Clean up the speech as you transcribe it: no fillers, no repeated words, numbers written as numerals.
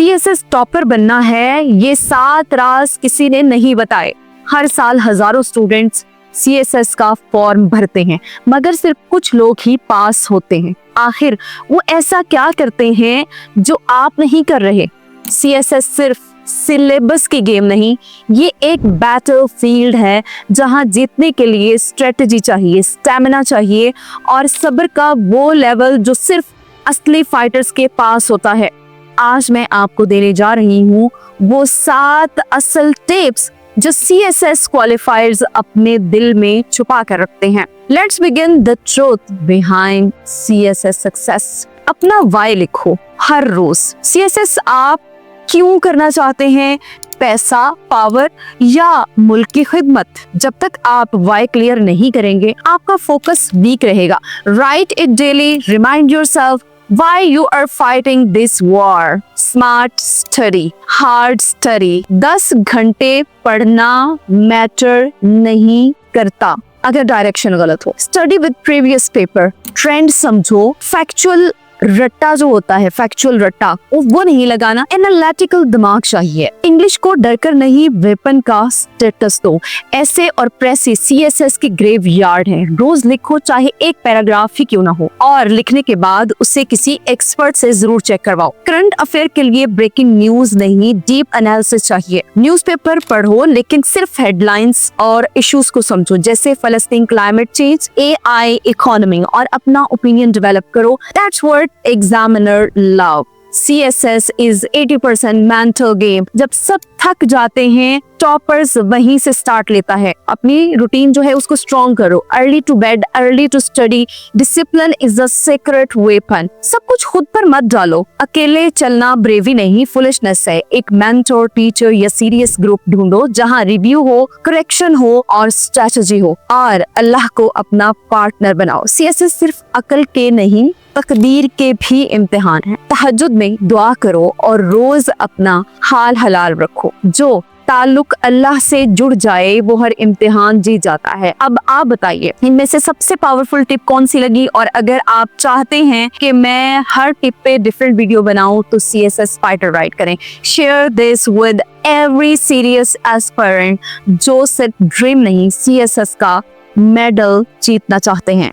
CSS topper बनना है, ये 7 राज किसी ने नहीं बताए। हर साल हजारों स्टूडेंट्स CSS का फॉर्म भरते हैं, मगर सिर्फ कुछ लोग ही पास होते हैं। आखिर वो ऐसा क्या करते हैं जो आप नहीं कर रहे? CSS सिर्फ सिलेबस की गेम नहीं, ये एक बैटल फील्ड है जहां जीतने के लिए स्ट्रेटजी चाहिए, स्टैमिना चाहिए और सब्र का वो लेवल जो सिर्फ असली फाइटर्स के पास होता है। आज मैं आपको देने जा रही हूँ वो 7 असल टिप्स जो CSS क्वालिफायर्स अपने दिल में छुपा कर रखते हैं। Let's begin the truth behind CSS success. अपना वाई लिखो हर रोज। CSS आप क्यों करना चाहते हैं? पैसा, पावर या मुल्क की खिदमत? जब तक आप वाई क्लियर नहीं करेंगे, आपका फोकस वीक रहेगा। Right it daily, remind yourself why you are fighting this war. Smart study, hard study. 10 घंटे पढ़ना मैटर नहीं करता अगर डायरेक्शन गलत हो। Study with previous paper, trend समझो, फैक्चुअल रट्टा जो होता है, फैक्चुअल रट्टा वो नहीं लगाना। एनालिटिकल दिमाग चाहिए। इंग्लिश को डरकर नहीं, वेपन का स्टेटस दो। ऐसे और प्रेसी CSS की ग्रेव यार्ड है। रोज लिखो, चाहे एक पैराग्राफ ही क्यों ना हो, और लिखने के बाद उसे किसी एक्सपर्ट से जरूर चेक करवाओ। करंट अफेयर के लिए ब्रेकिंग न्यूज नहीं, डीप एनालिसिस चाहिए। न्यूज़पेपर पढ़ो लेकिन सिर्फ हेडलाइंस और इश्यूज को समझो, जैसे फलस्तीन, क्लाइमेट चेंज, AI, इकोनॉमी, और अपना ओपिनियन डेवलप करो। That's what examiner love. CSS is 80% mental game. जब सब थक जाते हैं, टॉपर्स वहीं से स्टार्ट लेता है। अपनी रूटीन जो है उसको स्ट्रॉन्ग करो। Early to bed, early to study. Discipline is the secret weapon. सब कुछ खुद पर मत डालो। अकेले चलना ब्रेवी नहीं, फुलिशनेस है। एक मेंटर, टीचर या सीरियस ग्रुप ढूंढो जहां रिव्यू हो, करेक्शन हो और स्ट्रेटजी हो, और अल्लाह को अपना पार्टनर बनाओ। CSS सिर्फ अकल के नहीं, तकदीर के भी इम्तिहान है। तहज्जुद में दुआ करो और रोज अपना हाल हलाल रखो। जो ताल्लुक अल्लाह से जुड़ जाए वो हर इम्तिहान जीत जाता है। अब आप बताइए इनमें से सबसे पावरफुल टिप कौन सी लगी? और अगर आप चाहते हैं कि मैं हर टिप पे डिफरेंट वीडियो बनाऊं तो CSS फाइटर राइट करें। Share this with every serious aspirant जो सिर्फ ड्रीम नहीं, CSS का मेडल जीतना चाहते हैं।